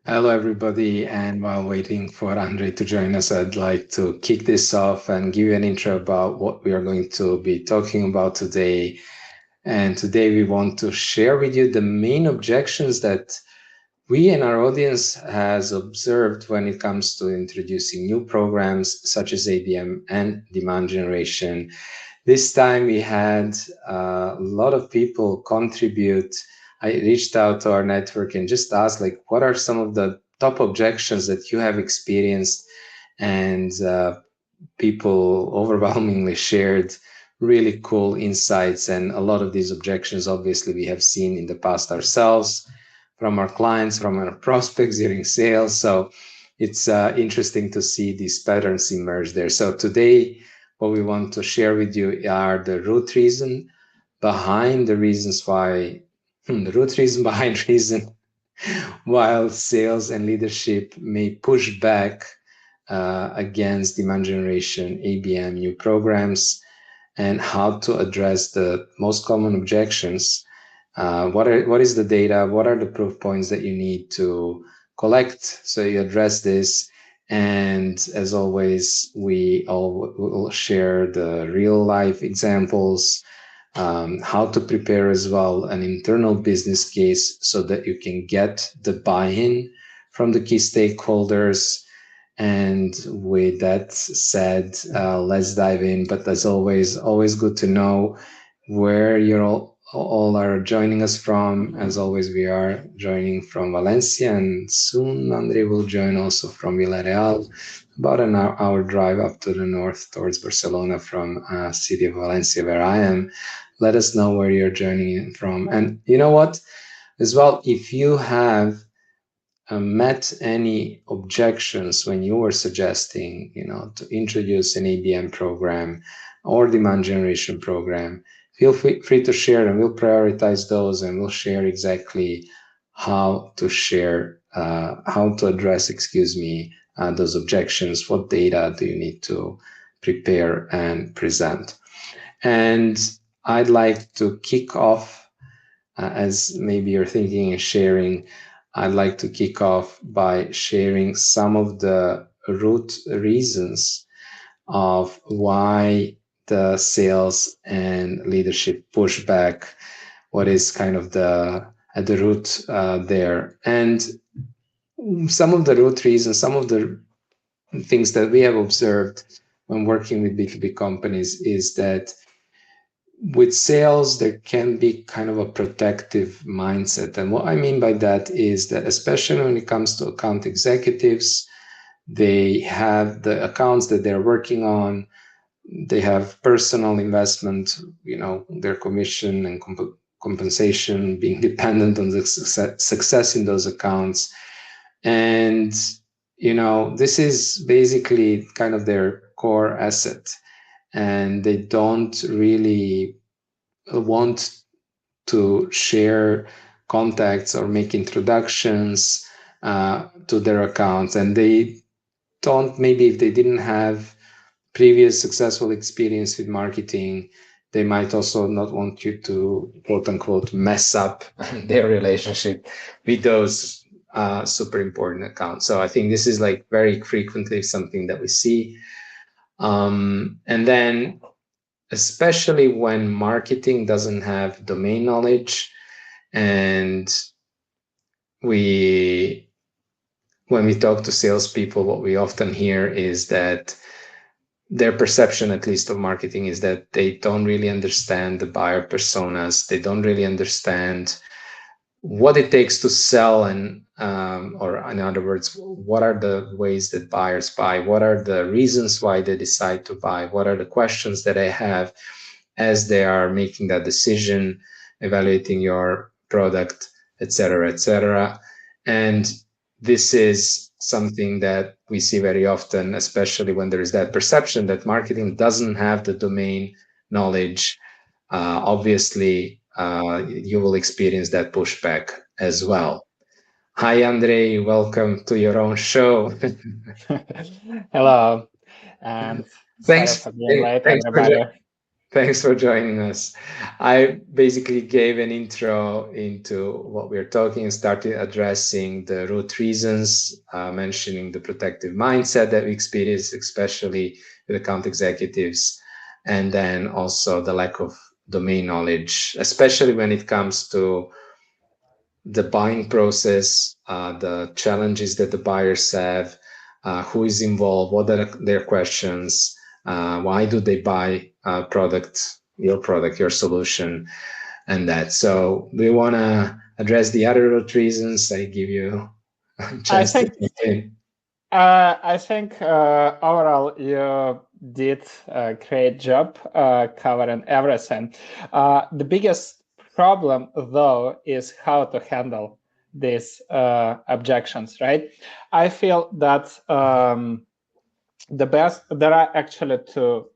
Hello, everybody. And while waiting for Andre to join us, I'd like to kick this off and give you an intro about what we are going to be talking about today. And today we want to share with you the main objections that we and our audience has observed when it comes to introducing new programs such as ABM and demand generation. This time we had a lot of people contribute. I reached out to our network and just asked, like, what are some of the top objections that you have experienced? And people overwhelmingly shared really cool insights. And a lot of these objections, obviously, we have seen in the past ourselves, from our clients, from our prospects during sales. So it's interesting to see these patterns emerge there. So today, what we want to share with you are the root reason behind the reasons why, the root reason behind reason while sales and leadership may push back against demand generation, ABM, new programs, and how to address the most common objections. What is the data? What are the proof points that you need to collect so you address this? And as always, we all will share the real life examples, how to prepare as well an internal business case so that you can get the buy-in from the key stakeholders. And with that said, let's dive in. But as always, always good to know where you're all are joining us from. As always, we are joining from Valencia, and soon Andre will join also from Villarreal, about an hour drive up to the north towards Barcelona from city of Valencia, where I am. Let us know where you're joining in from. And you know what? As well, if you have met any objections when you were suggesting, to introduce an ABM program or demand generation program, feel free to share, and we'll prioritize those, and we'll share exactly how to address, those objections. What data do you need to prepare and present? And I'd like to kick off, as maybe you're thinking and sharing, I'd like to kick off by sharing some of the root reasons of why the sales and leadership pushback, what is kind of at the root there. And some of the root reasons, some of the things that we have observed when working with B2B companies is that with sales, there can be kind of a protective mindset. And what I mean by that is that, especially when it comes to account executives, they have the accounts that they're working on, they have personal investment, their commission and compensation being dependent on the success in those accounts. And, this is basically kind of their core asset. And they don't really want to share contacts or make introductions to their accounts. And they don't, maybe if they didn't have previous successful experience with marketing, they might also not want you to, quote unquote, mess up their relationship with those super important accounts. So I think this is like very frequently something that we see. And then, especially when marketing doesn't have domain knowledge, and when we talk to salespeople, what we often hear is that their perception, at least of marketing, is that they don't really understand the buyer personas. They don't really understand what it takes to sell, and or in other words, what are the ways that buyers buy? What are the reasons why they decide to buy? What are the questions that they have as they are making that decision, evaluating your product, etc., etc. And this is something that we see very often, especially when there is that perception that marketing doesn't have the domain knowledge. Obviously, you will experience that pushback as well. Hi, Andre. Welcome to your own show. Hello, and sorry thanks. for being late, Thanks for everybody. Thanks for joining us. I basically gave an intro into what we're talking and started addressing the root reasons, mentioning the protective mindset that we experience, especially with account executives, and then also the lack of domain knowledge, especially when it comes to the buying process, the challenges that the buyers have, who is involved, what are their questions, why do they buy your product, your solution, and that. So we want to address the other root reasons. I give you a chance to jump in. I think overall you did a great job covering everything. The biggest problem, though, is how to handle these objections, right? I feel that there are actually two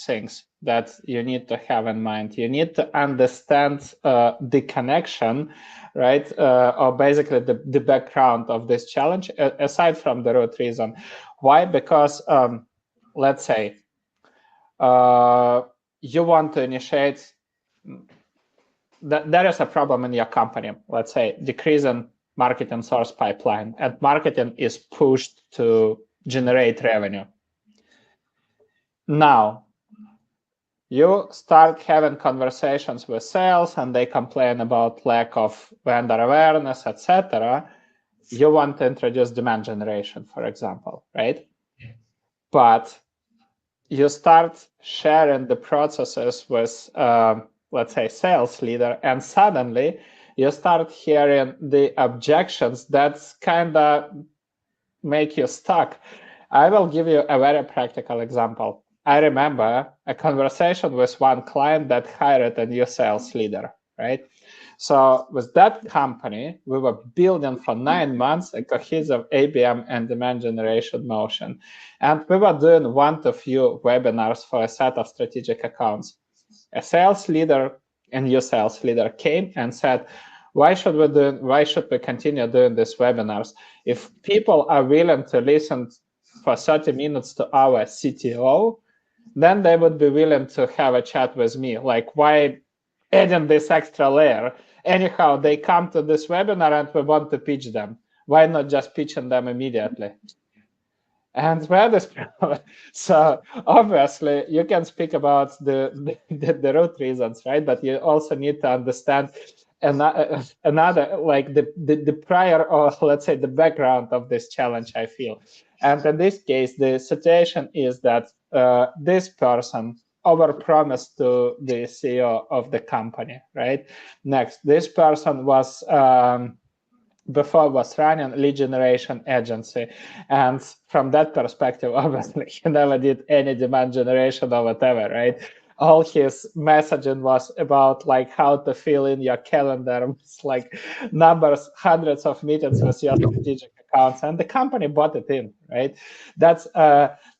things that you need to have in mind. You need to understand the connection, right? Or basically the background of this challenge, aside from the root reason. Why? Because let's say you want to initiate, there is a problem in your company, let's say decreasing marketing source pipeline, and marketing is pushed to generate revenue. Now, you start having conversations with sales and they complain about lack of vendor awareness, etc. You want to introduce demand generation, for example, right? But you start sharing the processes with, let's say, sales leader, and suddenly you start hearing the objections that kind of make you stuck. I will give you a very practical example. I remember a conversation with one client that hired a new sales leader, right? So with that company, we were building for 9 months a cohesive ABM and demand generation motion. And we were doing one to few webinars for a set of strategic accounts. A new sales leader came and said, why should we continue doing these webinars? If people are willing to listen for 30 minutes to our CTO, then they would be willing to have a chat with me. Like, why adding this extra layer? Anyhow, they come to this webinar and we want to pitch them. Why not just pitching them immediately? And where this so obviously you can speak about the root reasons, right? But you also need to understand another, like the prior, or let's say the background of this challenge, I feel. And in this case, the situation is that this person overpromised to the CEO of the company, right? Next, this person was before was running lead generation agency, and from that perspective, obviously he never did any demand generation or whatever, right? All his messaging was about like how to fill in your calendar with like numbers, hundreds of meetings with your strategic accounts, and the company bought it in, right? That's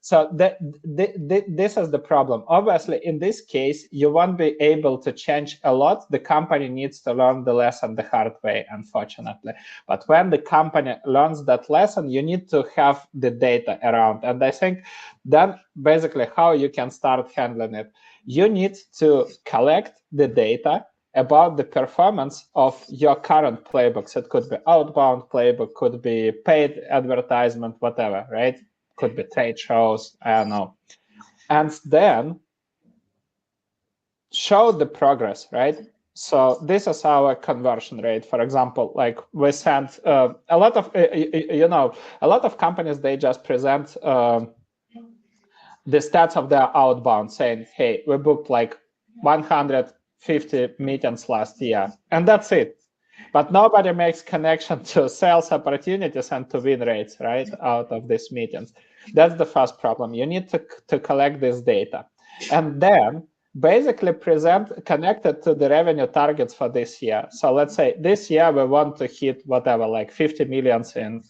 so this is the problem. Obviously, in this case, you won't be able to change a lot. The company needs to learn the lesson the hard way, unfortunately. But when the company learns that lesson, you need to have the data around. And I think then basically how you can start handling it, you need to collect the data about the performance of your current playbooks. It could be outbound playbook, could be paid advertisement, whatever, right? Could be trade shows, I don't know. And then show the progress, right? So this is our conversion rate. For example, like we sent a lot of, a lot of companies, they just present the stats of their outbound saying, hey, we booked like 150 meetings last year, and that's it. But nobody makes connection to sales opportunities and to win rates, right, out of these meetings. That's the first problem. You need to collect this data. And then basically present connected to the revenue targets for this year. So let's say this year we want to hit whatever, like 50 millions in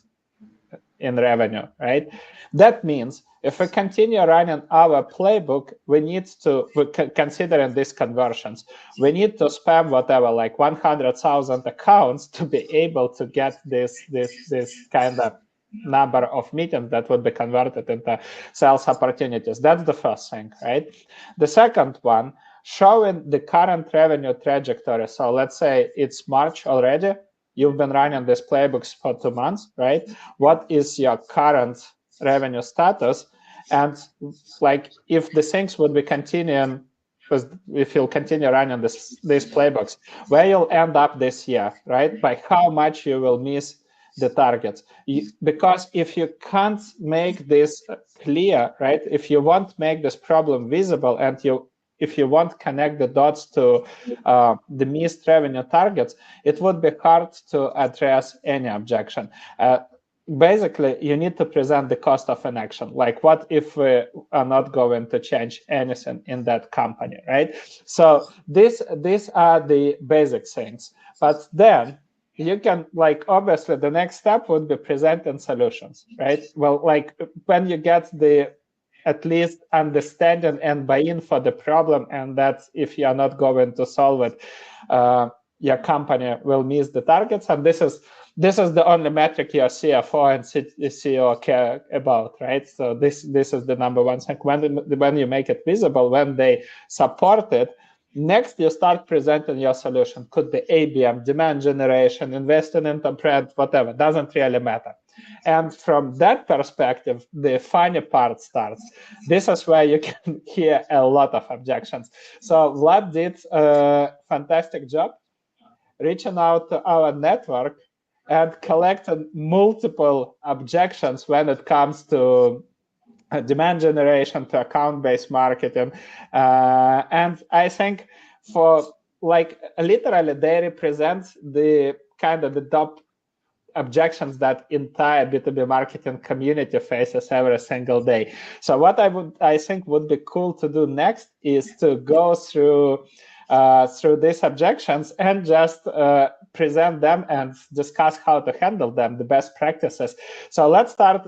revenue, right? That means if we continue running our playbook, we need to, considering these conversions, we need to spam whatever, like 100,000 accounts to be able to get this kind of number of meetings that would be converted into sales opportunities. That's the first thing, right? The second one, showing the current revenue trajectory. So let's say it's March already. You've been running these playbooks for 2 months, right? What is your current revenue status? And like if the things would be continuing, because if you'll continue running these playbooks, where you'll end up this year, right? By how much you will miss the targets. Because if you can't make this clear, right? If you won't make this problem visible and if you won't connect the dots to the missed revenue targets, it would be hard to address any objection. Basically, you need to present the cost of an action. Like, what if we are not going to change anything in that company, right? So these are the basic things. But then you can, like, obviously, the next step would be presenting solutions, right? Well, like, when you get the at least understanding and buy-in for the problem, and that if you are not going to solve it, your company will miss the targets. And this is the only metric your CFO and CEO care about, right? So this is the number one thing. When you make it visible, when they support it, next you start presenting your solution. Could be ABM, demand generation, investing into brand, whatever, doesn't really matter. And from that perspective, the funny part starts. This is where you can hear a lot of objections. So Vlad did a fantastic job reaching out to our network and collected multiple objections when it comes to demand generation, to account-based marketing. And I think for, like, literally they represent the kind of the top objections that entire B2B marketing community faces every single day. So what I think would be cool to do next is to go through these objections and just present them and discuss how to handle them, the best practices. So let's start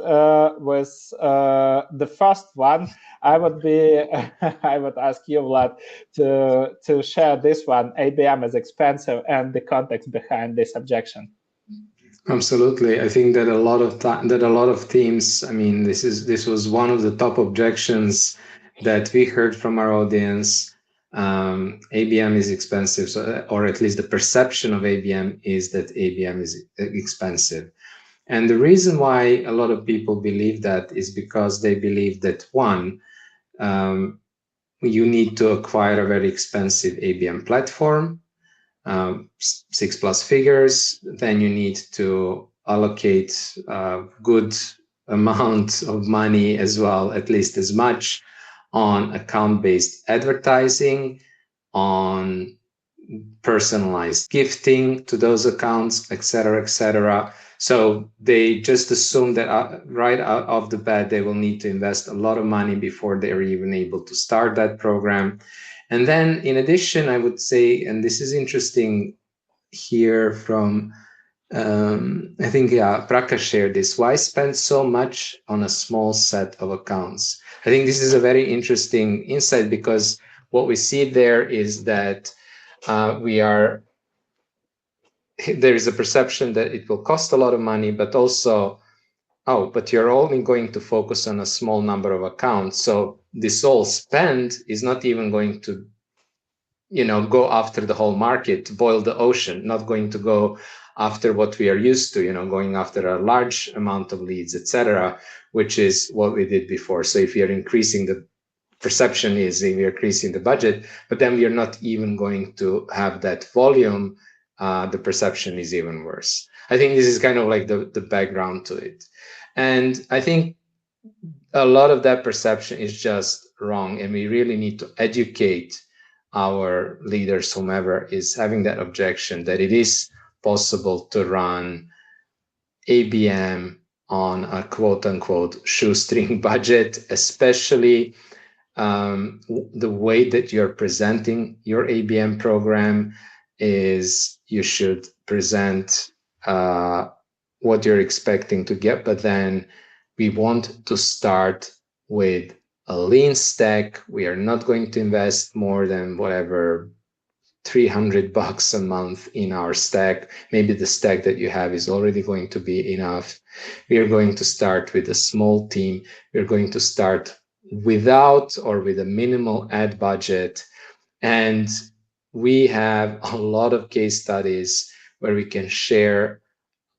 with the first one. I would ask you, Vlad, to share this one. ABM is expensive, and the context behind this objection. Absolutely. I think that a lot of teams, I mean, this was one of the top objections that we heard from our audience. ABM is expensive, or at least the perception of ABM is that ABM is expensive. And the reason why a lot of people believe that is because they believe that, one, you need to acquire a very expensive ABM platform, 6+ figures. Then you need to allocate a good amount of money as well, at least as much, on account-based advertising, on personalized gifting to those accounts, etc., etc. So they just assume that right out of the bat, they will need to invest a lot of money before they're even able to start that program. And then in addition, I would say, and this is interesting here from, I think, Prakash shared this, why spend so much on a small set of accounts? I think this is a very interesting insight, because what we see there is that there is a perception that it will cost a lot of money, but also, but you're only going to focus on a small number of accounts. So this whole spend is not even going to, go after the whole market, boil the ocean, not going to go after what we are used to, going after a large amount of leads, etc., which is what we did before. So if you're increasing the perception is we're increasing the budget, but then we are not even going to have that volume, the perception is even worse. I think this is kind of like the background to it. And I think a lot of that perception is just wrong, and we really need to educate our leaders, whomever is having that objection, that it is possible to run ABM on a quote-unquote shoestring budget, especially the way that you're presenting your ABM program is you should present what you're expecting to get, but then we want to start with a lean stack. We are not going to invest more than whatever $300 a month in our stack. Maybe the stack that you have is already going to be enough. We are going to start with a small team. We're going to start without or with a minimal ad budget. And we have a lot of case studies where we can share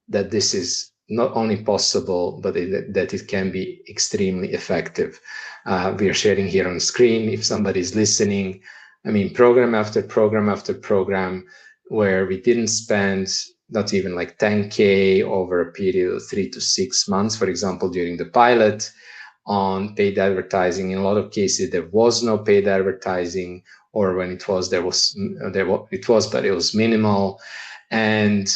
that this is not only possible, but that it can be extremely effective. We are sharing here on screen. If somebody's listening, I mean, program after program after program, where we didn't spend not even like 10K over a period of 3 to 6 months, for example, during the pilot, on paid advertising. In a lot of cases, there was no paid advertising, or when it was, but it was minimal, and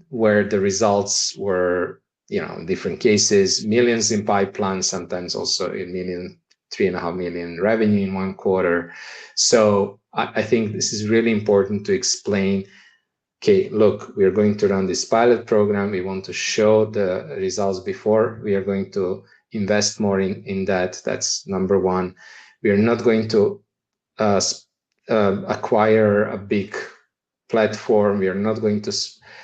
where the results were, in different cases, millions in pipeline, sometimes also a million, 3.5 million revenue in one quarter. So I think this is really important to explain. Okay, look, we are going to run this pilot program. We want to show the results before we are going to invest more in that. That's number one. We are not going to acquire a big platform. We are not going to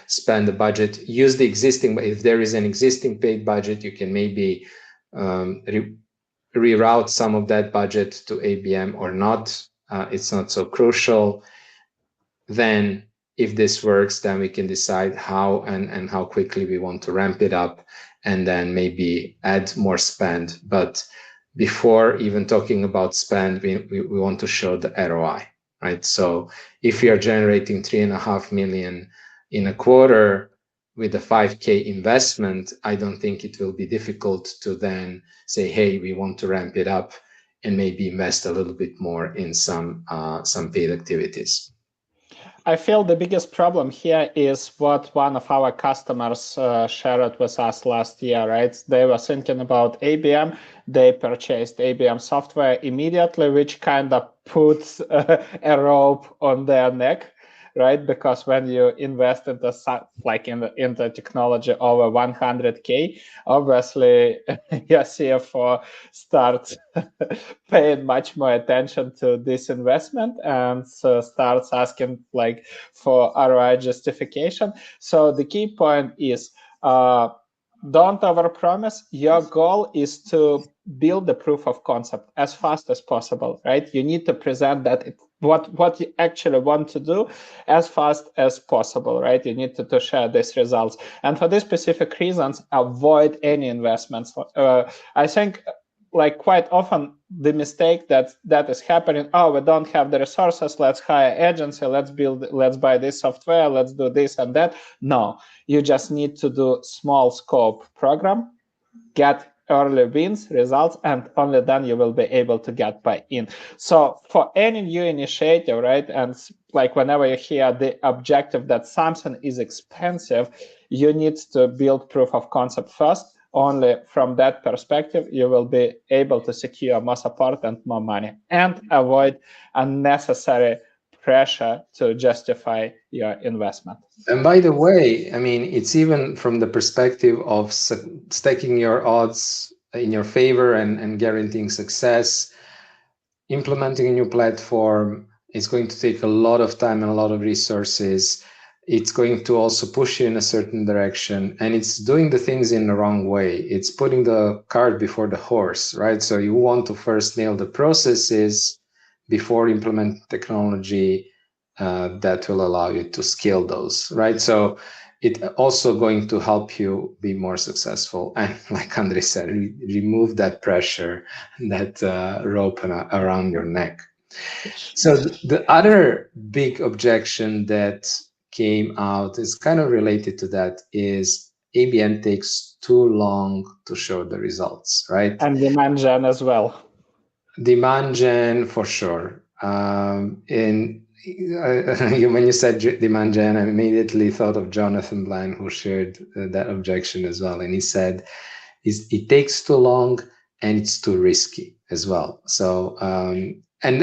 spend the budget. Use the existing, if there is an existing paid budget, you can maybe reroute some of that budget to ABM or not. It's not so crucial. Then if this works, then we can decide how and how quickly we want to ramp it up, and then maybe add more spend. But before even talking about spend, we want to show the ROI, right? So if we are generating 3.5 million in a quarter with a 5K investment, I don't think it will be difficult to then say, hey, we want to ramp it up and maybe invest a little bit more in some paid activities. I feel the biggest problem here is what one of our customers shared with us last year, right? They were thinking about ABM. They purchased ABM software immediately, which kind of puts a rope on their neck, right? Because when you invest into into technology over 100K, obviously your CFO starts paying much more attention to this investment and starts asking for ROI justification. So the key point is don't overpromise. Your goal is to build the proof of concept as fast as possible, right? You need to present that what you actually want to do as fast as possible, right? You need to share these results. And for these specific reasons, avoid any investments. I think quite often the mistake that is happening, we don't have the resources, let's hire agency, let's buy this software, let's do this and that. No, you just need to do small scope program, get early wins, results, and only then you will be able to get buy-in. So for any new initiative, right, and whenever you hear the objective that something is expensive, you need to build proof of concept first. Only from that perspective, you will be able to secure more support and more money, and avoid unnecessary pressure to justify your investment. And by the way, I mean, it's even from the perspective of stacking your odds in your favor and guaranteeing success. Implementing a new platform is going to take a lot of time and a lot of resources. It's going to also push you in a certain direction, and it's doing the things in the wrong way. It's putting the cart before the horse, right? So you want to first nail the processes before implement technology that will allow you to scale those, right? So it's also going to help you be more successful. And like Andrej said, remove that pressure, that rope around your neck. So the other big objection that came out is kind of related to that, is ABM takes too long to show the results, right? And demand gen as well. Demand gen for sure. When you said demand gen, I immediately thought of 𝗪𝗵𝗿, who shared that objection as well. And he said, it takes too long and it's too risky as well. So, and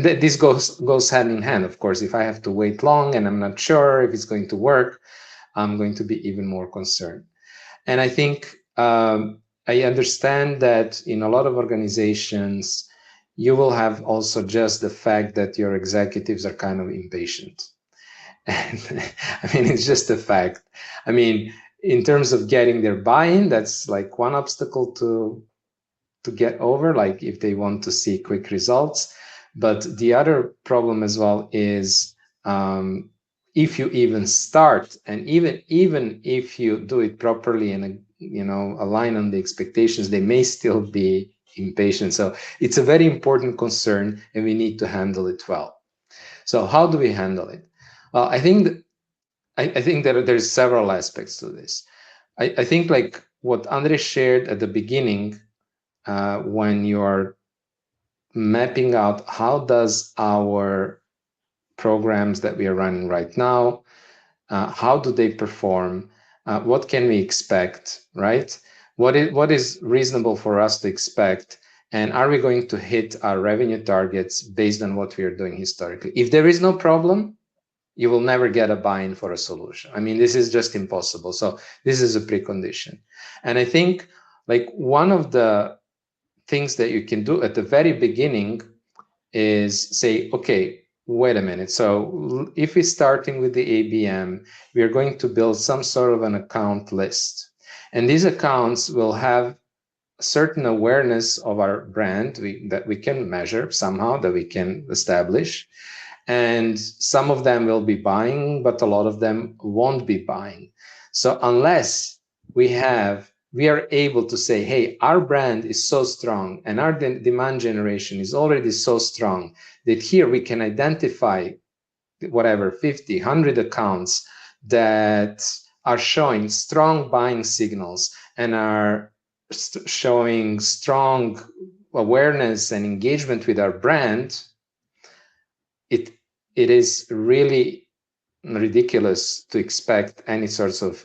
this goes hand in hand, of course. If I have to wait long and I'm not sure if it's going to work, I'm going to be even more concerned. And I think I understand that in a lot of organizations, you will have also just the fact that your executives are kind of impatient. And I mean, it's just a fact. I mean, in terms of getting their buy-in, that's like one obstacle to get over, like if they want to see quick results. But the other problem as well is if you even start, and even if you do it properly and align on the expectations, they may still be impatient. So it's a very important concern, and we need to handle it well. So how do we handle it? Well, I think that there's several aspects to this. I think like what Andrej shared at the beginning, when you're mapping out how does our programs that we are running right now, how do they perform, what can we expect, right? What is reasonable for us to expect, and are we going to hit our revenue targets based on what we are doing historically? If there is no problem, you will never get a buy-in for a solution. I mean, this is just impossible. So this is a precondition. And I think like one of the things that you can do at the very beginning is say, okay, wait a minute. So if we're starting with the ABM, we are going to build some sort of an account list. And these accounts will have a certain awareness of our brand that we can measure somehow, that we can establish. And some of them will be buying, but a lot of them won't be buying. So unless we are able to say, hey, our brand is so strong and our demand generation is already so strong that here we can identify whatever 50, 100 accounts that are showing strong buying signals and are showing strong awareness and engagement with our brand, it is really ridiculous to expect any sorts of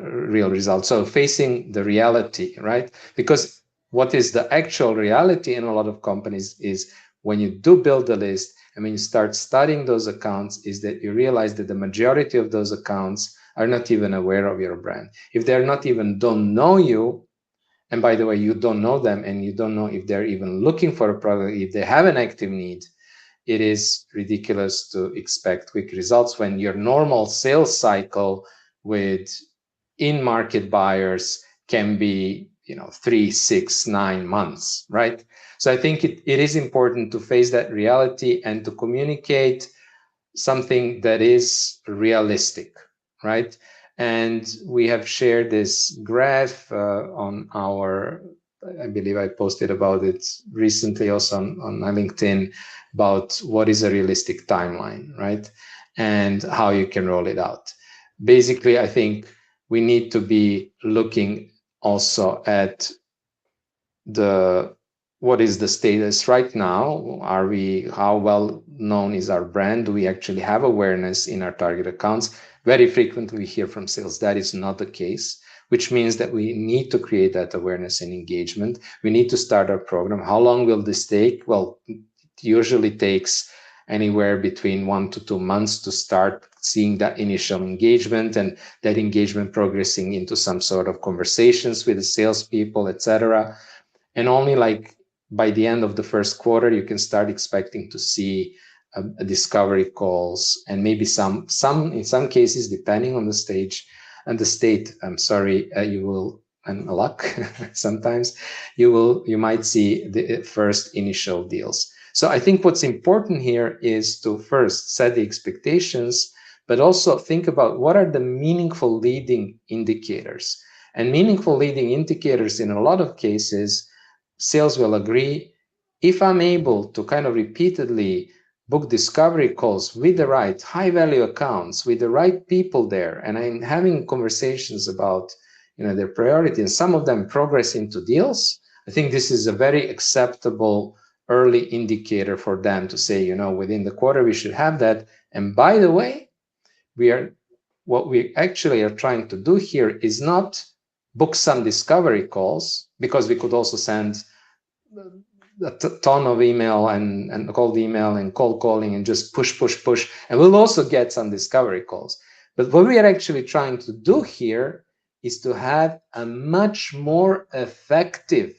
real results. So facing the reality, right? Because what is the actual reality in a lot of companies is when you do build a list and when you start studying those accounts, is that you realize that the majority of those accounts are not even aware of your brand. If they're not even don't know you, and by the way, you don't know them and you don't know if they're even looking for a product, if they have an active need, it is ridiculous to expect quick results when your normal sales cycle with in-market buyers can be 3, 6, 9 months, right? So I think it is important to face that reality and to communicate something that is realistic, right? And we have shared this graph on our, I believe I posted about it recently also on my LinkedIn, about what is a realistic timeline, right? And how you can roll it out. Basically, I think we need to be looking also at what is the status right now? How well known is our brand? Do we actually have awareness in our target accounts? Very frequently we hear from sales that is not the case, which means that we need to create that awareness and engagement. We need to start our program. How long will this take? Well, it usually takes anywhere between 1 to 2 months to start seeing that initial engagement and that engagement progressing into some sort of conversations with the salespeople, etc. And only like by the end of the first quarter, you can start expecting to see a discovery calls, and maybe some in some cases, depending on the stage and the state, you will, and luck, sometimes you might see the first initial deals. So I think what's important here is to first set the expectations, but also think about what are the meaningful leading indicators. And meaningful leading indicators in a lot of cases, sales will agree, if I'm able to kind of repeatedly book discovery calls with the right high value accounts, with the right people there, and I'm having conversations about their priority, and some of them progress into deals, I think this is a very acceptable early indicator for them to say, within the quarter we should have that. And by the way, what we actually are trying to do here is not book some discovery calls, because we could also send a ton of email and cold email and cold calling and just push, and we'll also get some discovery calls. But what we are actually trying to do here is to have a much more effective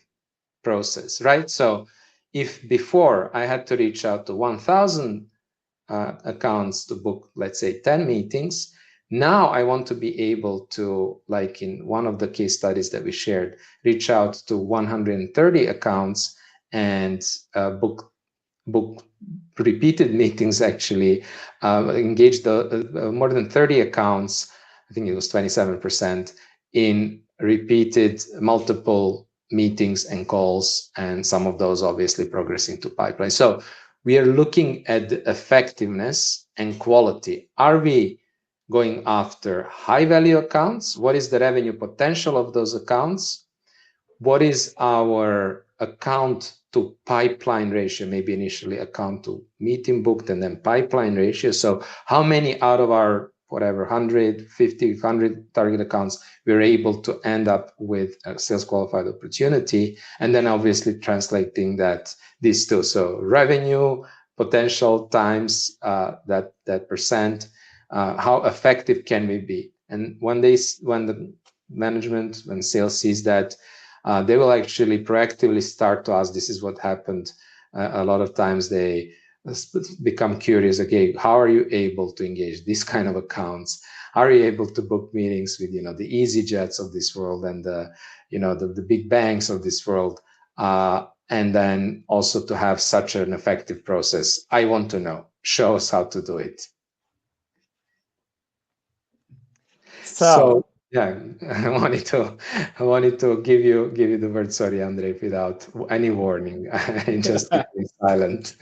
process, right? So if before I had to reach out to 1,000 accounts to book, let's say 10 meetings, now I want to be able to, like in one of the case studies that we shared, reach out to 130 accounts and book book repeated meetings, actually engaged more than 30 accounts, I think it was 27%, in repeated multiple meetings and calls, and some of those obviously progressing to pipeline. So we are looking at the effectiveness and quality. Are we going after high value accounts? What is the revenue potential of those accounts? What is our account to pipeline ratio? Maybe initially account to meeting booked and then pipeline ratio. So how many out of our whatever 150, 100 target accounts we're able to end up with a sales qualified opportunity, and then obviously translating these two. So revenue potential times that percent. How effective can we be? And when the management, when sales sees that, they will actually proactively start to ask. This is what happened. A lot of times they become curious. Okay, how are you able to engage these kind of accounts? How are you able to book meetings with the 𝗬𝗎𝗂 of this world and the big banks of this world? And then also to have such an effective process. I want to know. Show us how to do it. So yeah, I wanted to give you the word. Sorry, Andrei, without any warning. Just be silent.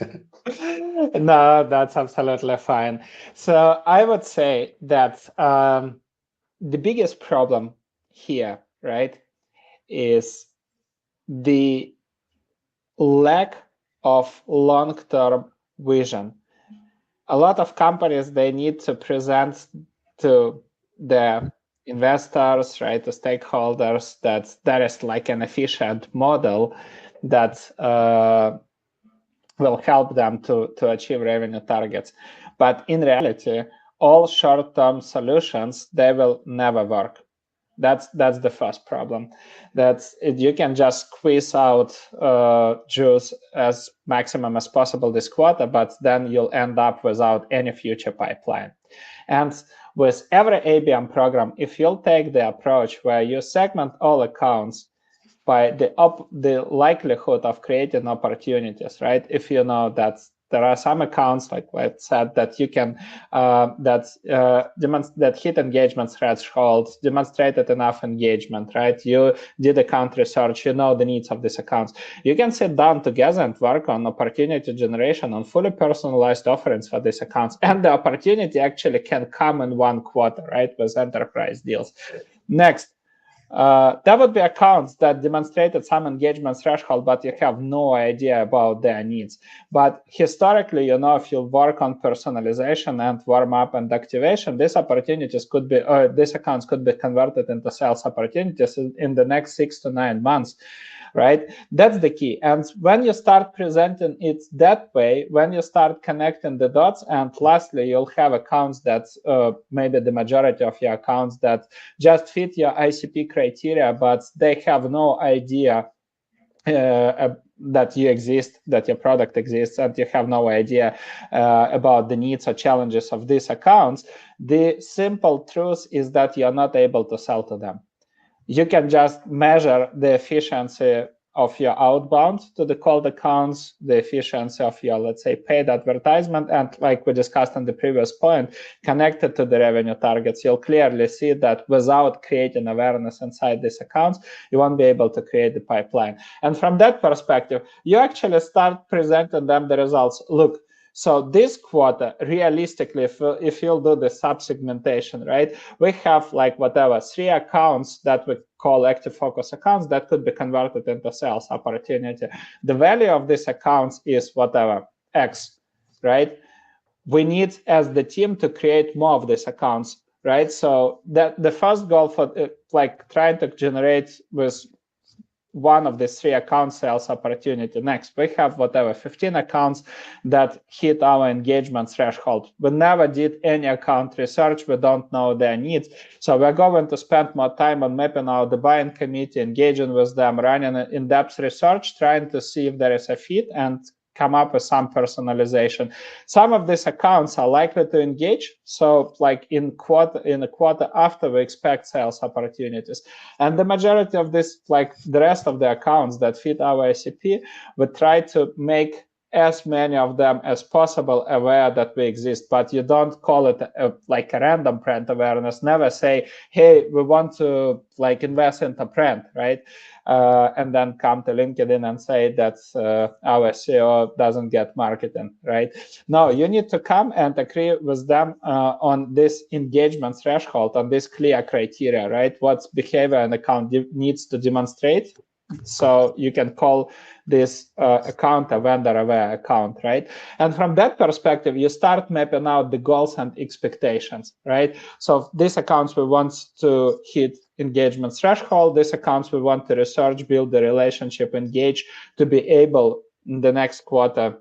No, that's absolutely fine. So I would say that the biggest problem here, right, is the lack of long-term vision. A lot of companies, they need to present to the investors, right, to stakeholders, that there is like an efficient model that will help them to achieve revenue targets. But in reality, all short-term solutions, they will never work. That's the first problem. You can just squeeze out juice as maximum as possible this quarter, but then you'll end up without any future pipeline. And with every ABM program, if you'll take the approach where you segment all accounts by the likelihood of creating opportunities, right? If you know that there are some accounts, like I said, that you can that hit engagement thresholds, demonstrated enough engagement, right? You did account research, you know the needs of these accounts. You can sit down together and work on opportunity generation on fully personalized offerings for these accounts, and the opportunity actually can come in one quarter, right, with enterprise deals. Next. There would be accounts that demonstrated some engagement threshold, but you have no idea about their needs. But historically, if you work on personalization and warm up and activation, these opportunities could be, these accounts could be converted into sales opportunities in the next 6 to 9 months. Right? That's the key. And when you start presenting it that way, when you start connecting the dots, and lastly, you'll have accounts that maybe the majority of your accounts that just fit your ICP criteria, but they have no idea that you exist, that your product exists, and you have no idea about the needs or challenges of these accounts. The simple truth is that you're not able to sell to them. You can just measure the efficiency of your outbound to the cold accounts, the efficiency of your, let's say, paid advertisement, and like we discussed on the previous point, connected to the revenue targets. You'll clearly see that without creating awareness inside these accounts, you won't be able to create the pipeline. And from that perspective, you actually start presenting them the results. Look, so this quarter, realistically, if you'll do the sub-segmentation, right, we have like 3 accounts that we call active focus accounts that could be converted into sales opportunity. The value of these accounts is X, right? We need, as the team, to create more of these accounts, right? So that the first goal for trying to generate with one of these 3 account sales opportunity. Next, we have 15 accounts that hit our engagement threshold. We never did any account research. We don't know their needs. So we're going to spend more time on mapping out the buying committee, engaging with them, running an in-depth research, trying to see if there is a fit and come up with some personalization. Some of these accounts are likely to engage. So like in a quarter after, we expect sales opportunities. And the majority of this, like the rest of the accounts that fit our ICP, we try to make as many of them as possible aware that we exist, but you don't call it like a random brand awareness. Never say, hey, we want to like invest in a brand, right? And then come to LinkedIn and say that our CEO doesn't get marketing, right? No, you need to come and agree with them on this engagement threshold, on this clear criteria, right? What behavior an account needs to demonstrate. So you can call this account a vendor-aware account, right? And from that perspective, you start mapping out the goals and expectations, right? So these accounts we want to hit engagement threshold. These accounts we want to research, build the relationship, engage, to be able in the next quarter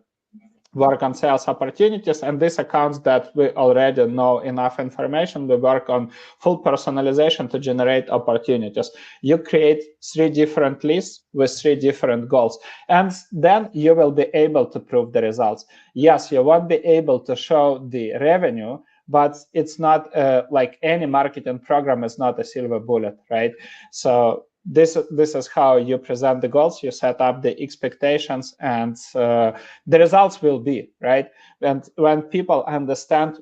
work on sales opportunities. And these accounts that we already know enough information, we work on full personalization to generate opportunities. You create 3 different lists with 3 different goals, and then you will be able to prove the results. Yes, you won't be able to show the revenue, but it's not like any marketing program is not a silver bullet, right? So this is how you present the goals, you set up the expectations, and the results will be, right? And when people understand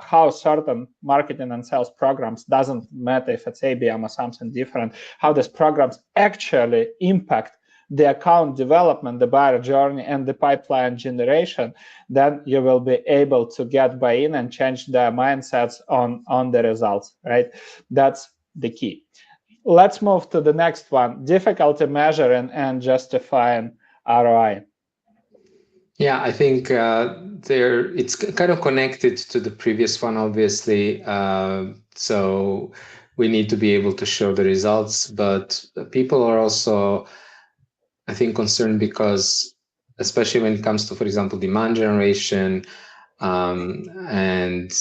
how certain marketing and sales programs, doesn't matter if it's ABM or something different, how these programs actually impact the account development, the buyer journey, and the pipeline generation, then you will be able to get buy-in and change their mindsets on the results, right? That's the key. Let's move to the next one, difficulty measuring and justifying ROI. Yeah, I think it's kind of connected to the previous one, obviously. So we need to be able to show the results, but people are also, I think, concerned because, especially when it comes to, for example, demand generation and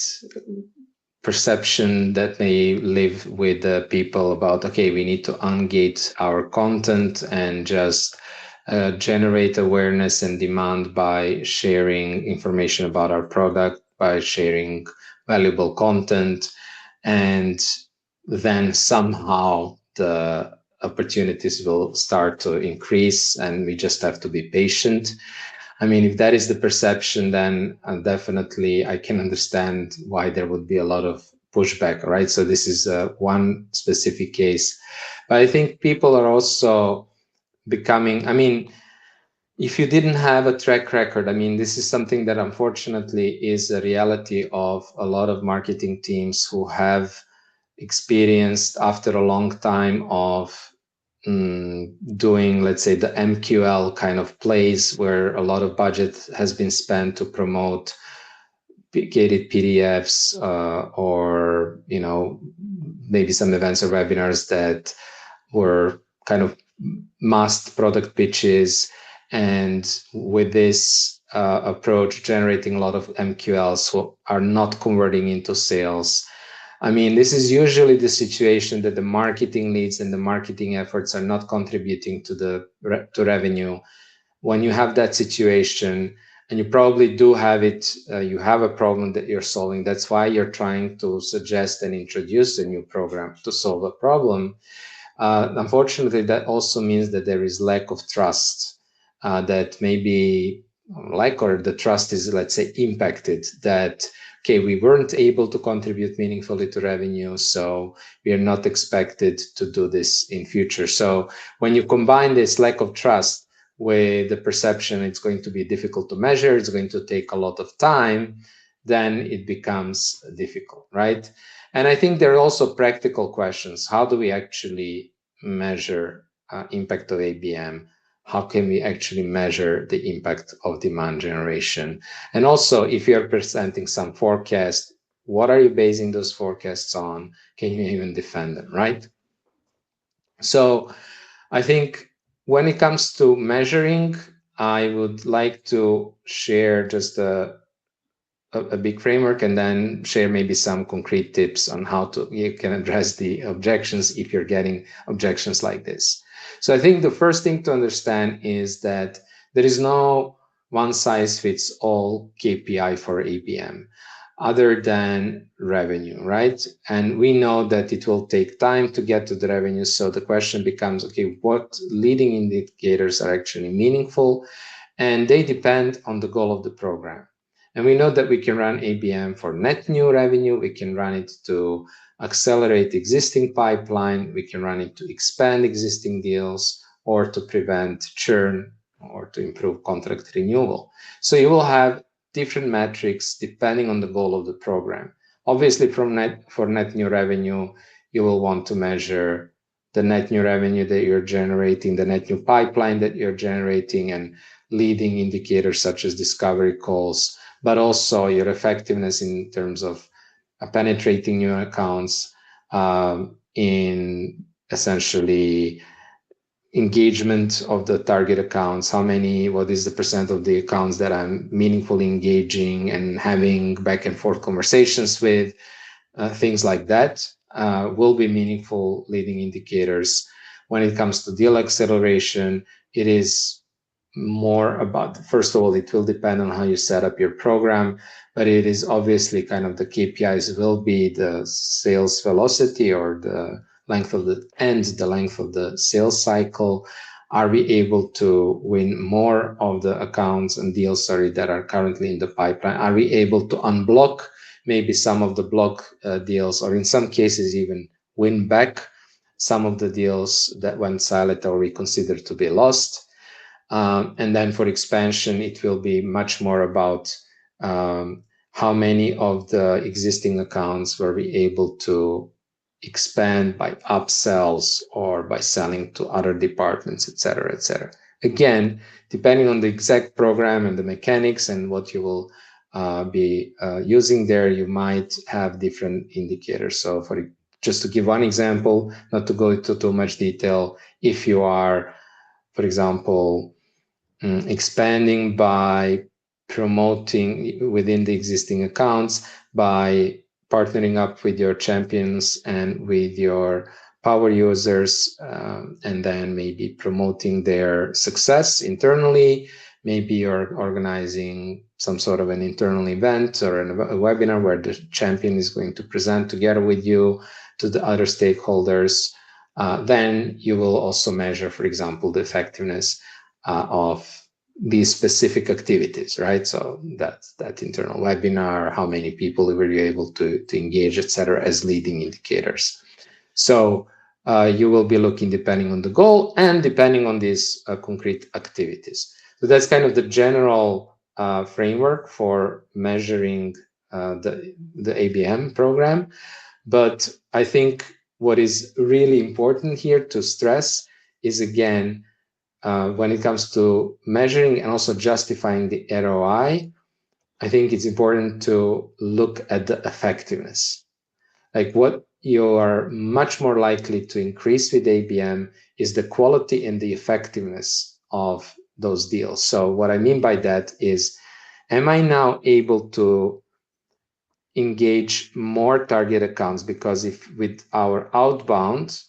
perception that may live with the people about, okay, we need to ungate our content and just generate awareness and demand by sharing information about our product, by sharing valuable content, and then somehow the opportunities will start to increase and we just have to be patient. I mean, if that is the perception, then definitely I can understand why there would be a lot of pushback, right? So this is one specific case. But I think people are also becoming, I mean, if you didn't have a track record, I mean, this is something that unfortunately is a reality of a lot of marketing teams who have experienced after a long time of doing, let's say, the MQL kind of plays where a lot of budget has been spent to promote gated PDFs or, you know, maybe some events or webinars that were kind of masked product pitches. And with this approach, generating a lot of MQLs who are not converting into sales. I mean, this is usually the situation that the marketing leads and the marketing efforts are not contributing to revenue. When you have that situation, and you probably do have it, you have a problem that you're solving. That's why you're trying to suggest and introduce a new program to solve a problem. Unfortunately, that also means that there is lack of trust, that maybe or the trust is, let's say, impacted, that okay, we weren't able to contribute meaningfully to revenue, so we are not expected to do this in future. So when you combine this lack of trust with the perception it's going to be difficult to measure, it's going to take a lot of time, then it becomes difficult, right? And I think there are also practical questions. How do we actually measure impact of ABM? How can we actually measure the impact of demand generation? And also, if you're presenting some forecast, what are you basing those forecasts on? Can you even defend them, right? So I think when it comes to measuring, I would like to share just a big framework and then share maybe some concrete tips on how you can address the objections if you're getting objections like this. So I think the first thing to understand is that there is no one-size-fits-all KPI for ABM other than revenue, right? And we know that it will take time to get to the revenue. So the question becomes, okay, what leading indicators are actually meaningful and they depend on the goal of the program. And we know that we can run ABM for net new revenue, we can run it to accelerate existing pipeline, we can run it to expand existing deals, or to prevent churn, or to improve contract renewal. So you will have different metrics depending on the goal of the program. Obviously, for net new revenue, you will want to measure the net new revenue that you're generating, the net new pipeline that you're generating, and leading indicators such as discovery calls, but also your effectiveness in terms of penetrating new accounts, in essentially engagement of the target accounts, what is the percent of the accounts that I'm meaningfully engaging and having back and forth conversations with, things like that will be meaningful leading indicators. When it comes to deal acceleration, it is more about, first of all, it will depend on how you set up your program, but it is obviously kind of the KPIs will be the sales velocity, or the length of the sales cycle. Are we able to win more of the accounts and deals, that are currently in the pipeline? Are we able to unblock maybe some of the block deals, or in some cases even win back some of the deals that went silent or we consider to be lost? And then for expansion, it will be much more about how many of the existing accounts were we able to expand by upsells or by selling to other departments, etc., etc. Again, depending on the exact program and the mechanics and what you will be using there, you might have different indicators. So just to give one example, not to go into too much detail, if you are, for example, expanding by promoting within the existing accounts, by partnering up with your champions and with your power users, and then maybe promoting their success internally. Maybe you're organizing some sort of an internal event or a webinar where the champion is going to present together with you to the other stakeholders. Then you will also measure, for example, the effectiveness of these specific activities, right? So that internal webinar, how many people were you able to engage, etc., as leading indicators. So you will be looking depending on the goal and depending on these concrete activities. So that's kind of the general framework for measuring the ABM program. But I think what is really important here to stress is, again, when it comes to measuring and also justifying the ROI, I think it's important to look at the effectiveness. Like, what you are much more likely to increase with ABM is the quality and the effectiveness of those deals. So what I mean by that is, am I now able to engage more target accounts? Because if with our outbound,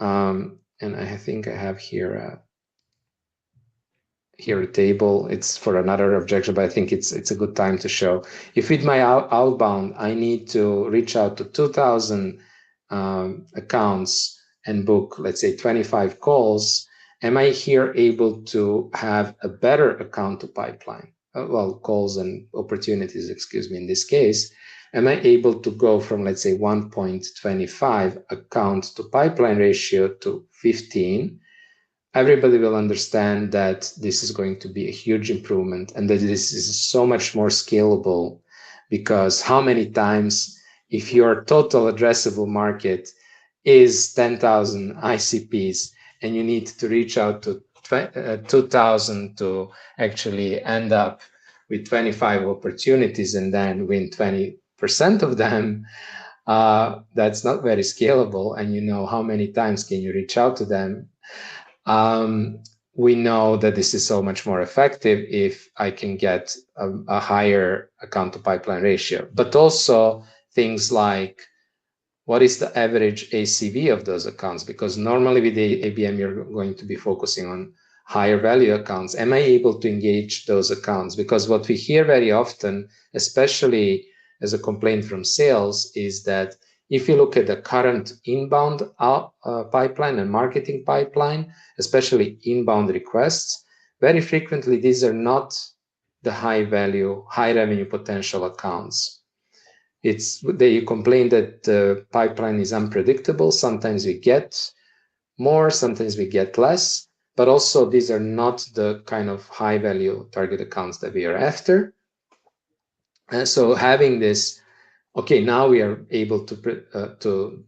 and I think I have here a table, it's for another objection, but I think it's a good time to show. If with my outbound, I need to reach out to 2,000 accounts and book, let's say, 25 calls, am I here able to have a better account to pipeline? Calls and opportunities, excuse me, in this case. Am I able to go from, let's say, 1.25 account to pipeline ratio to 15? Everybody will understand that this is going to be a huge improvement and that this is so much more scalable, because how many times, if your total addressable market is 10,000 ICPs and you need to reach out to 2,000 to actually end up with 25 opportunities and then win 20% of them, that's not very scalable. And you know, how many times can you reach out to them? We know that this is so much more effective if I can get a higher account to pipeline ratio, but also things like, what is the average ACV of those accounts? Because normally with the ABM, you're going to be focusing on higher value accounts. Am I able to engage those accounts? Because what we hear very often, especially as a complaint from sales, is that if you look at the current inbound pipeline and marketing pipeline, especially inbound requests, very frequently these are not the high value, high revenue potential accounts. They complain that the pipeline is unpredictable. Sometimes we get more, sometimes we get less, but also these are not the kind of high value target accounts that we are after. And so having this, okay, now we are able to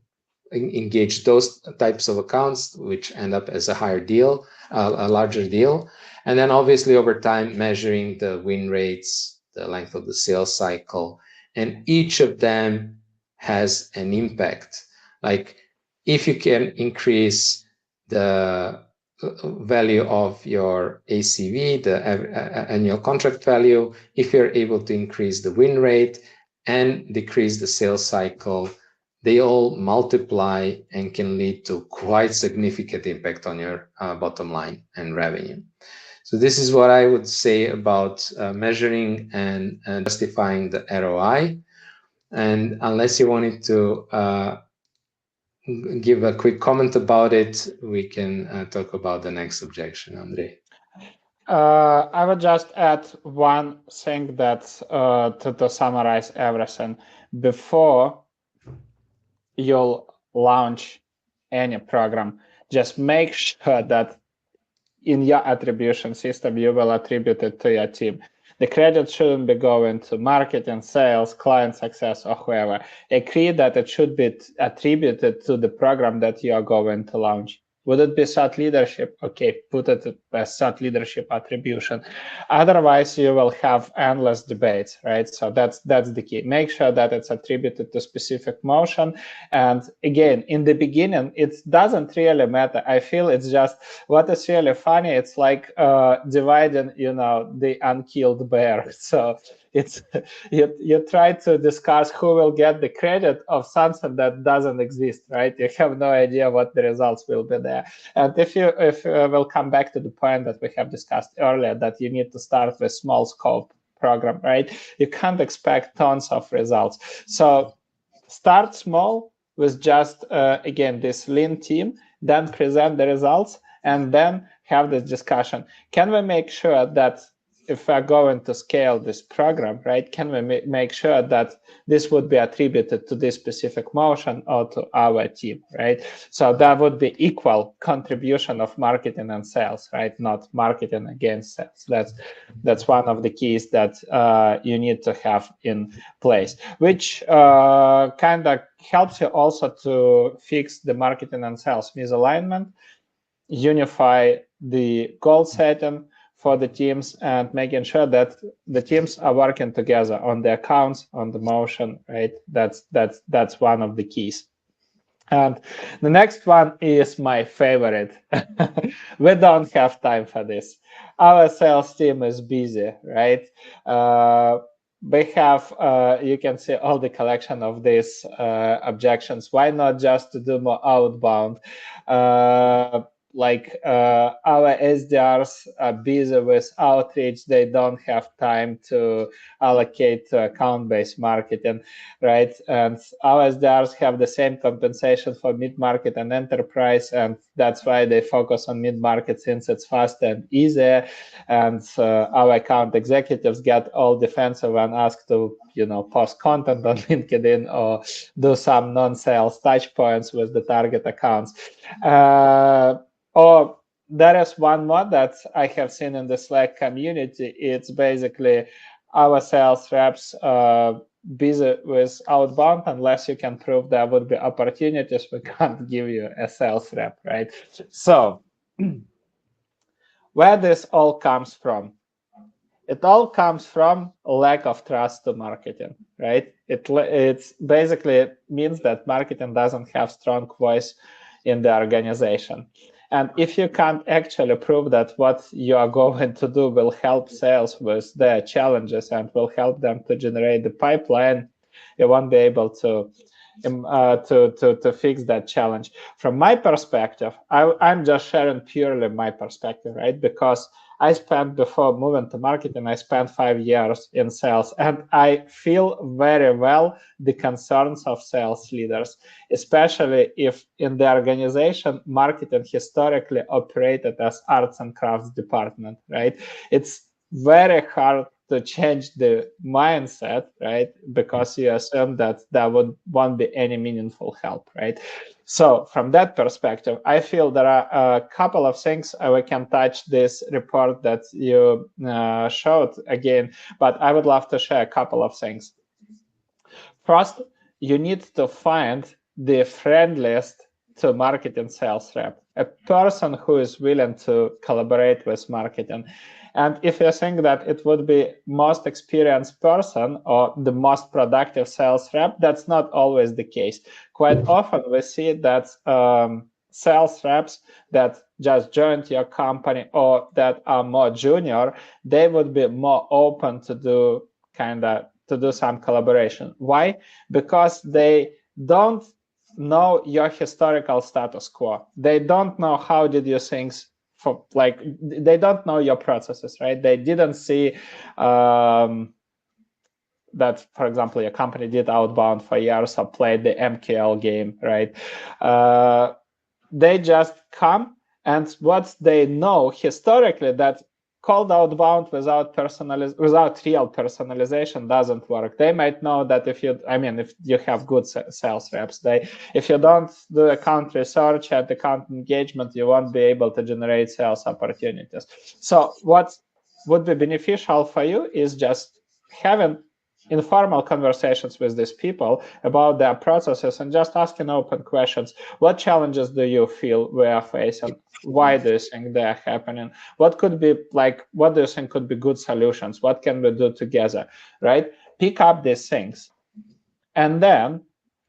engage those types of accounts, which end up as a higher deal, a larger deal. And then obviously over time, measuring the win rates, the length of the sales cycle, and each of them has an impact. Like if you can increase the value of your ACV, the annual contract value, if you're able to increase the win rate and decrease the sales cycle, they all multiply and can lead to quite significant impact on your bottom line and revenue. So this is what I would say about measuring and justifying the ROI. And unless you wanted to give a quick comment about it, we can talk about the next objection, Andrei. I would just add one thing that to summarize everything. Before you'll launch any program, just make sure that in your attribution system, you will attribute it to your team. The credit shouldn't be going to marketing, sales, client success, or whoever. Agree that it should be attributed to the program that you are going to launch. Would it be thought leadership? Okay, put it as thought leadership attribution. Otherwise, you will have endless debates, right? So that's the key. Make sure that it's attributed to specific motion. And again, in the beginning, it doesn't really matter. I feel it's just what is really funny. It's like dividing, the unkilled bear. So it's you try to discuss who will get the credit of something that doesn't exist, right? You have no idea what the results will be there. And if we'll come back to the point that we have discussed earlier, that you need to start with small scope program, right? You can't expect tons of results. So start small with just again this lean team, then present the results, and then have this discussion. Can we make sure that if we're going to scale this program, right, can we make sure that this would be attributed to this specific motion or to our team, right? So that would be equal contribution of marketing and sales, right? Not marketing against sales. That's one of the keys that you need to have in place, which kind of helps you also to fix the marketing and sales misalignment, unify the goal setting for the teams, and making sure that the teams are working together on the accounts, on the motion, right? That's one of the keys. And the next one is my favorite. We don't have time for this. Our sales team is busy, right? We have, you can see all the collection of these objections. Why not just to do more outbound? Our SDRs are busy with outreach. They don't have time to allocate to account-based marketing, right? And our SDRs have the same compensation for mid-market and enterprise, and that's why they focus on mid-market since it's faster and easier. And our account executives get all defensive and asked to, post content on LinkedIn or do some non-sales touch points with the target accounts. Or there is one more that I have seen in the Slack community. It's basically our sales reps busy with outbound. Unless you can prove there would be opportunities, we can't give you a sales rep, right? So where this all comes from? It all comes from a lack of trust to marketing, right? It's basically means that marketing doesn't have strong voice in the organization. And if you can't actually prove that what you are going to do will help sales with their challenges and will help them to generate the pipeline, you won't be able to fix that challenge. From my perspective, I'm just sharing purely my perspective, right? Because I spent, before moving to marketing, I spent 5 years in sales, and I feel very well the concerns of sales leaders, especially if in the organization, marketing historically operated as arts and crafts department, right? It's very hard to change the mindset, right? Because you assume that there won't be any meaningful help, right? So from that perspective, I feel there are a couple of things we can touch this report that you showed again, but I would love to share a couple of things. First, you need to find the friendliest to marketing sales rep, a person who is willing to collaborate with marketing. And if you think that it would be most experienced person or the most productive sales rep, that's not always the case. Quite often we see that sales reps that just joined your company or that are more junior, they would be more open to do some collaboration. Why? Because they don't know your historical status quo. They don't know how did you things for, like, they don't know your processes, right? They didn't see that, for example, your company did outbound for years or played the MQL game, right? They just come, and what they know historically that cold outbound without real personalization doesn't work. They might know that if you have good sales reps, if you don't do account research and account engagement, you won't be able to generate sales opportunities. So what would be beneficial for you is just having informal conversations with these people about their processes and just asking open questions. What challenges do you feel we are facing? Why do you think they are happening? What could be what do you think could be good solutions? What can we do together, right? Pick up these things and then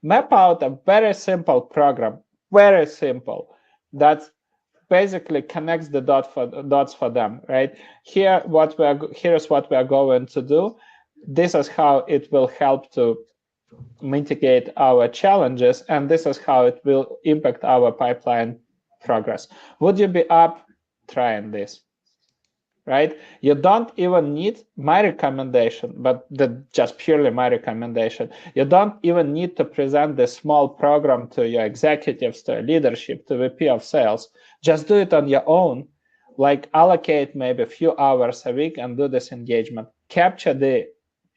map out a very simple program, very simple, that basically connects the dots for them, right? Here's what we are going to do. This is how it will help to mitigate our challenges, and this is how it will impact our pipeline progress. Would you be up trying this? Right? You don't even need my recommendation, but just purely my recommendation. You don't even need to present the small program to your executives, to your leadership, to VP of sales. Just do it on your own. Allocate maybe a few hours a week and do this engagement. Capture the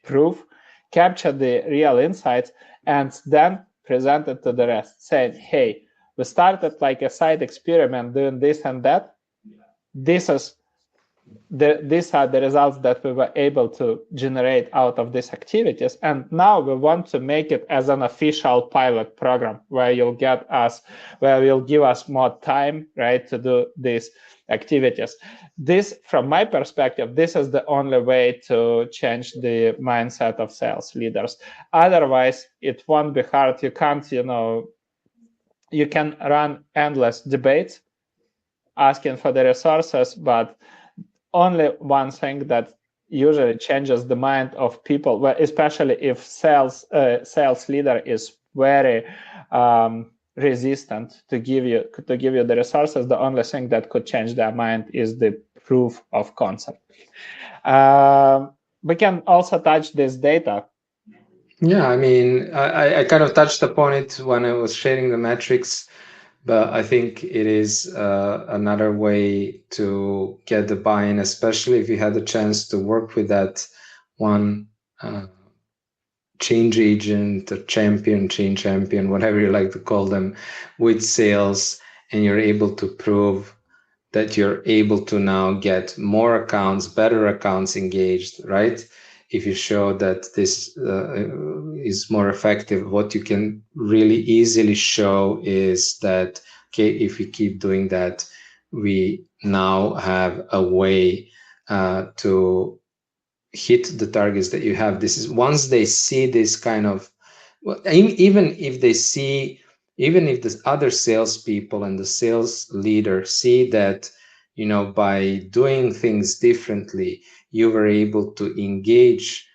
proof, capture the real insights, and then present it to the rest, saying, hey, we started like a side experiment doing this and that. These are the results that we were able to generate out of these activities. And now we want to make it as an official pilot program where you'll give us more time, right, to do these activities. This, from my perspective, this is the only way to change the mindset of sales leaders. Otherwise, it won't be hard. You can't, you can run endless debates asking for the resources, but only one thing that usually changes the mind of people, well, especially if sales leader is very resistant to give you the resources, the only thing that could change their mind is the proof of concept. We can also touch this data. Yeah, I kind of touched upon it when I was sharing the metrics, but I think it is another way to get the buy-in, especially if you had the chance to work with that one change agent or change champion, whatever you like to call them, with sales, and you're able to prove that you're able to now get more accounts, better accounts engaged, right? If you show that this is more effective, what you can really easily show is that, okay, if we keep doing that, we now have a way to hit the targets that you have. This is once they see this kind of, well, even if the other salespeople and the sales leader see that, by doing things differently, you were able to engage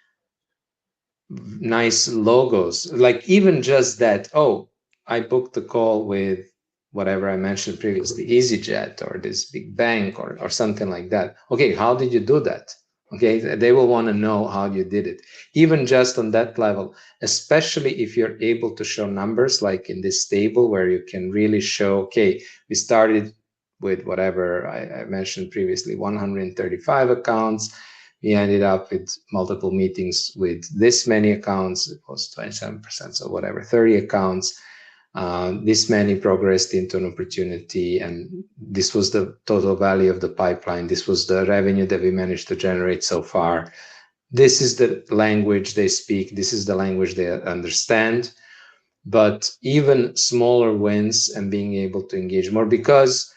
nice logos, like even just that, oh, I booked a call with whatever I mentioned previously, EasyJet or this big bank or something like that. Okay, how did you do that? Okay, they will want to know how you did it, even just on that level, especially if you're able to show numbers like in this table where you can really show, okay, we started with whatever I mentioned previously, 135 accounts. We ended up with multiple meetings with this many accounts. It was 27%, so whatever, 30 accounts. This many progressed into an opportunity, and this was the total value of the pipeline. This was the revenue that we managed to generate so far. This is the language they speak. This is the language they understand. But even smaller wins and being able to engage more, because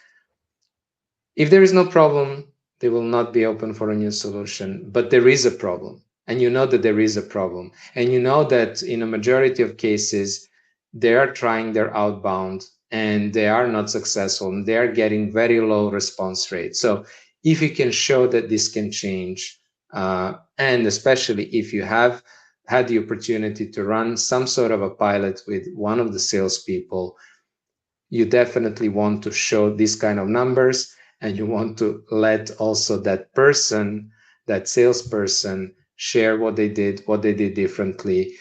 if there is no problem, they will not be open for a new solution. But there is a problem, and you know that there is a problem, and you know that in a majority of cases, they are trying their outbound and they are not successful, and they are getting very low response rate. So if you can show that this can change, and especially if you have had the opportunity to run some sort of a pilot with one of the salespeople, you definitely want to show these kind of numbers, and you want to let also that person, that salesperson, share what they did differently,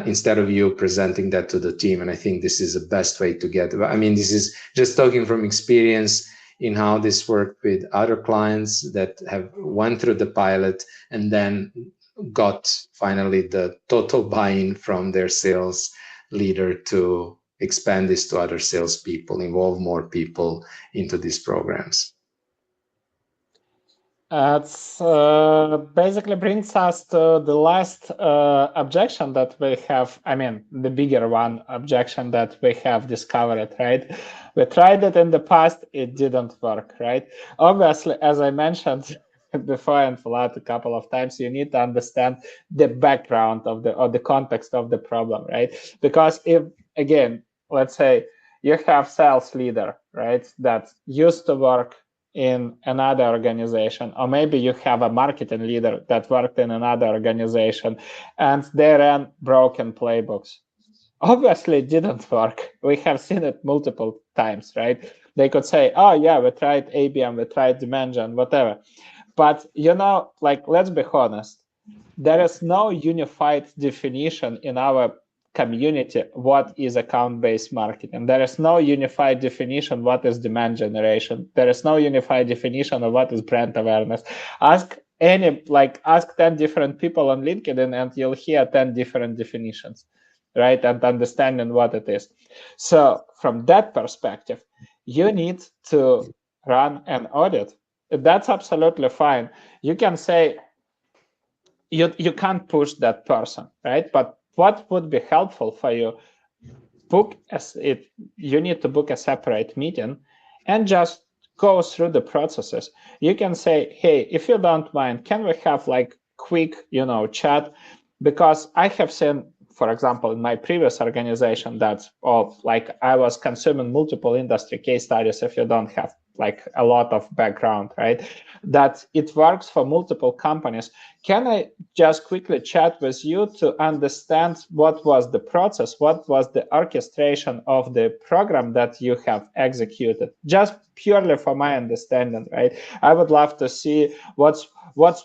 instead of you presenting that to the team. And I think this is the best way to get. I mean, this is just talking from experience in how this worked with other clients that have went through the pilot and then got finally the total buy-in from their sales leader to expand this to other salespeople, involve more people into these programs. It's basically brings us to the last objection that we have. I mean, the bigger one objection that we have discovered, right? We tried it in the past, it didn't work, right? Obviously, as I mentioned before and Vlad a couple of times, you need to understand the background of the context of the problem, right? Because if, again, let's say you have sales leader, right, that used to work in another organization, or maybe you have a marketing leader that worked in another organization and they ran broken playbooks. Obviously it didn't work. We have seen it multiple times, right? They could say, oh yeah, we tried ABM, we tried Dimension, whatever. But you know, like, let's be honest, there is no unified definition in our community what is account-based marketing. There is no unified definition what is demand generation. There is no unified definition of what is brand awareness. Ask 10 different people on LinkedIn and you'll hear 10 different definitions, right? And understanding what it is. So from that perspective, you need to run an audit. That's absolutely fine. You can say, you can't push that person, right? But what would be helpful for you, you need to book a separate meeting and just go through the processes. You can say, hey, if you don't mind, can we have like quick, chat? Because I have seen, for example, in my previous organization that, I was consuming multiple industry case studies if you don't have like a lot of background, right? That it works for multiple companies. Can I just quickly chat with you to understand what was the process, what was the orchestration of the program that you have executed? Just purely for my understanding, right? I would love to see what was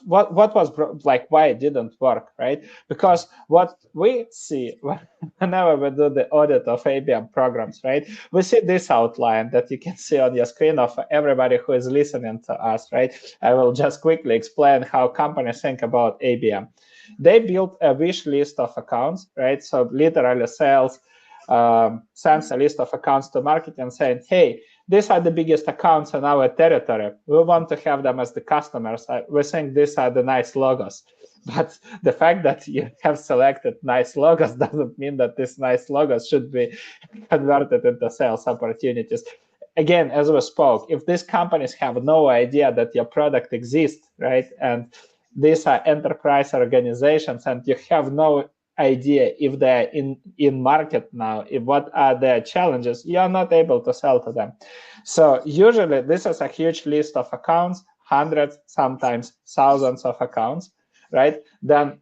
like, why it didn't work, right? Because what we see whenever we do the audit of ABM programs, right? We see this outline that you can see on your screen of everybody who is listening to us, right? I will just quickly explain how companies think about ABM. They built a wish list of accounts, right? So literally sales sends a list of accounts to marketing saying, hey, these are the biggest accounts in our territory. We want to have them as the customers. We think these are the nice logos. But the fact that you have selected nice logos doesn't mean that these nice logos should be converted into sales opportunities. Again, as we spoke, if these companies have no idea that your product exists, right, and these are enterprise organizations, and you have no idea if they're in market now, what are their challenges, you're not able to sell to them. So usually this is a huge list of accounts, hundreds, sometimes thousands of accounts, right? Then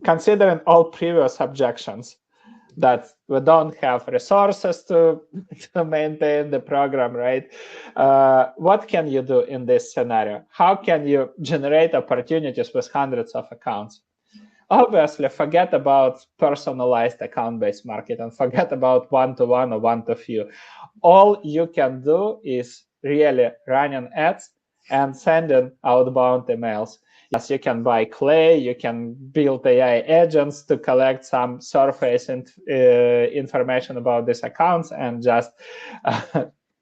considering all previous objections, that we don't have resources to maintain the program, right? What can you do in this scenario? How can you generate opportunities with hundreds of accounts? Obviously, forget about personalized account-based marketing, forget about one-to-one or one-to-few. All you can do is really running ads and sending outbound emails. Yes, you can buy clay, you can build AI agents to collect some surface information about these accounts and just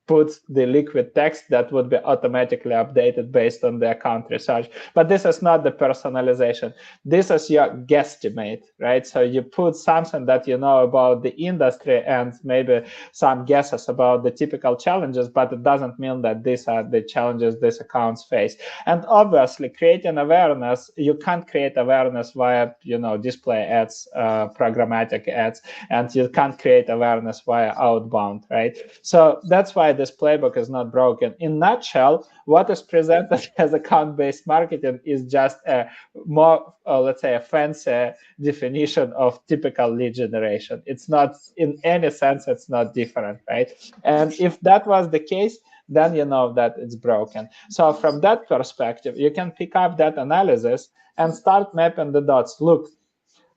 put the liquid text that would be automatically updated based on the account research. But this is not the personalization. This is your guesstimate, right? So you put something that you know about the industry and maybe some guesses about the typical challenges, but it doesn't mean that these are the challenges these accounts face. And obviously, creating awareness, you can't create awareness via, display ads, programmatic ads, and you can't create awareness via outbound, right? So that's why this playbook is not broken. In a nutshell, what is presented as account-based marketing is just a more, let's say, a fancy definition of typical lead generation. It's not, in any sense, it's not different, right? And if that was the case, then you know that it's broken. So from that perspective, you can pick up that analysis and start mapping the dots. Look,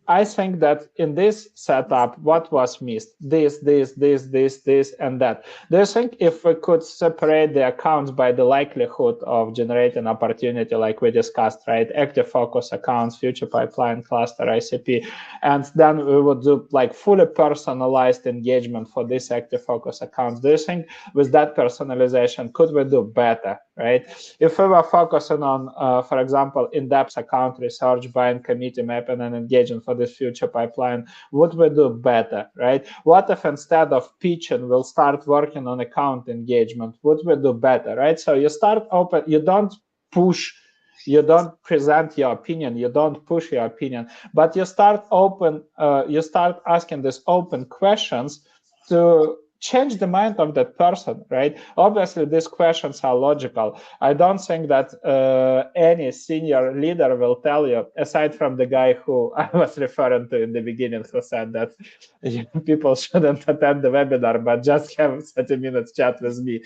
I think that in this setup, what was missed? This, and that. Do you think if we could separate the accounts by the likelihood of generating opportunity, like we discussed, right? Active focus accounts, future pipeline, cluster, ICP, and then we would do like fully personalized engagement for these active focus accounts. Do you think with that personalization, could we do better, right? If we were focusing on, for example, in-depth account research, buying committee mapping and engagement for this future pipeline, would we do better, right? What if instead of pitching, we'll start working on account engagement? Would we do better, right? So you start open, you don't push, you don't present your opinion, you don't push your opinion, but you start open, you start asking these open questions to change the mind of that person, right? Obviously, these questions are logical. I don't think that any senior leader will tell you, aside from the guy who I was referring to in the beginning, who said that people shouldn't attend the webinar, but just have 30 minutes chat with me.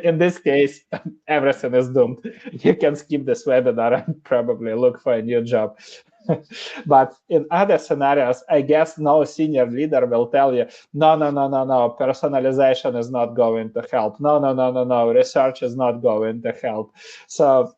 In this case, everything is doomed. You can skip this webinar and probably look for a new job. But in other scenarios, I guess no senior leader will tell you, no, personalization is not going to help. No, research is not going to help. So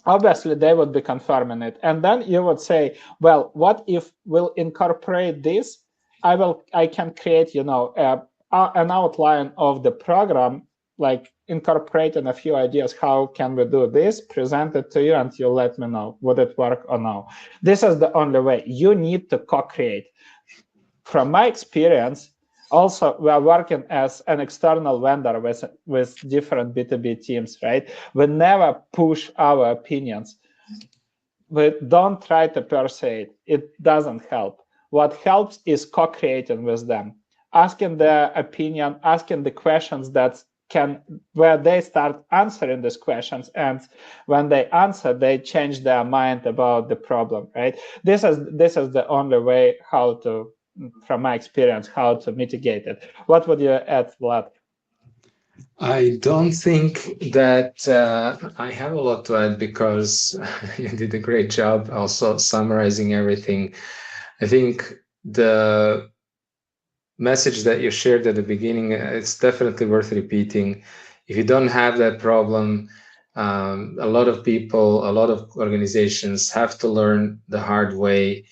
obviously, they would be confirming it. And then you would say, well, what if we'll incorporate this? I can create, an outline of the program, like incorporating a few ideas. How can we do this? Present it to you and you let me know, would it work or no? This is the only way. You need to co-create. From my experience, also, we are working as an external vendor with different B2B teams, right? We never push our opinions. We don't try to persuade. It doesn't help. What helps is co-creating with them, asking their opinion, asking the questions where they start answering these questions, and when they answer, they change their mind about the problem, right? This is the only way how to, from my experience, how to mitigate it. What would you add, Vlad? I don't think that I have a lot to add, because you did a great job also summarizing everything. I think the message that you shared at the beginning, it's definitely worth repeating. If you don't have that problem, a lot of people, a lot of organizations have to learn the hard way.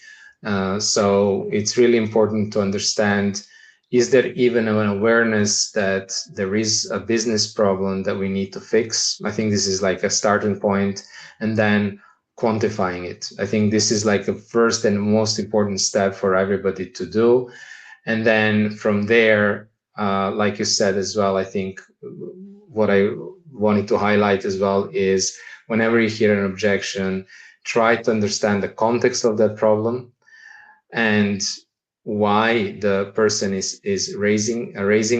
So it's really important to understand, is there even an awareness that there is a business problem that we need to fix? I think this is like a starting point, and then quantifying it. I think this is like the first and most important step for everybody to do. And then from there, like you said as well, I think what I wanted to highlight as well is, whenever you hear an objection, try to understand the context of that problem and why the person is raising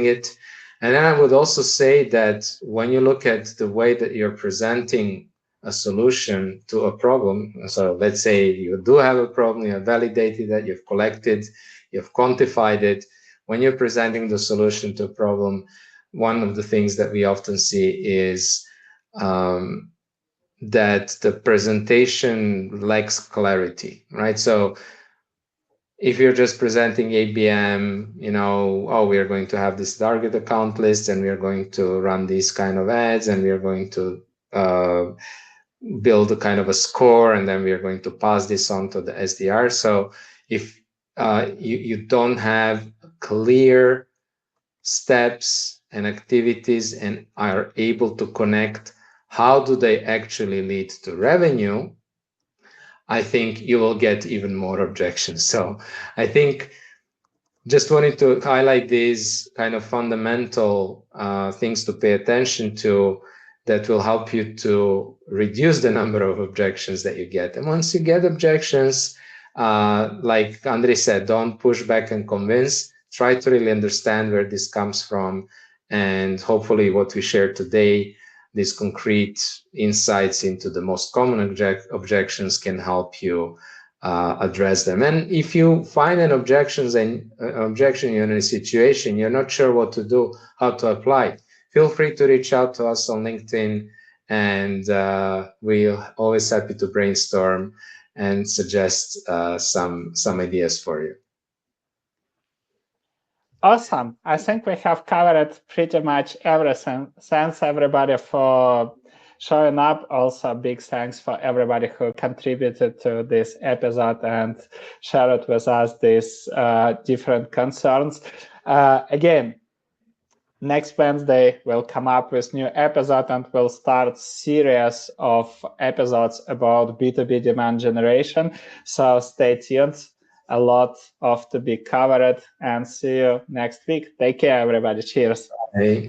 it. And then I would also say that when you look at the way that you're presenting a solution to a problem. So let's say you do have a problem, you have validated that, you've collected, you've quantified it. When you're presenting the solution to a problem, one of the things that we often see is that the presentation lacks clarity, right? So if you're just presenting ABM, you know, oh, we are going to have this target account list and we are going to run these kind of ads and we are going to build a kind of a score and then we are going to pass this on to the SDR. So if you don't have clear steps and activities and are able to connect how do they actually lead to revenue, I think you will get even more objections. So I think just wanted to highlight these kind of fundamental things to pay attention to that will help you to reduce the number of objections that you get. And once you get objections, like Andrei said, don't push back and convince. Try to really understand where this comes from. And hopefully what we shared today, these concrete insights into the most common objections can help you address them. And if you find an objection you're in a situation, you're not sure what to do, how to apply, feel free to reach out to us on LinkedIn, and we're always happy to brainstorm and suggest some ideas for you. Awesome. I think we have covered pretty much everything. Thanks everybody for showing up. Also, big thanks for everybody who contributed to this episode and shared with us these different concerns. Again, next Wednesday we'll come up with new episode and we'll start series of episodes about B2B demand generation. So stay tuned. A lot of to be covered, and see you next week. Take care, everybody. Cheers. Hey.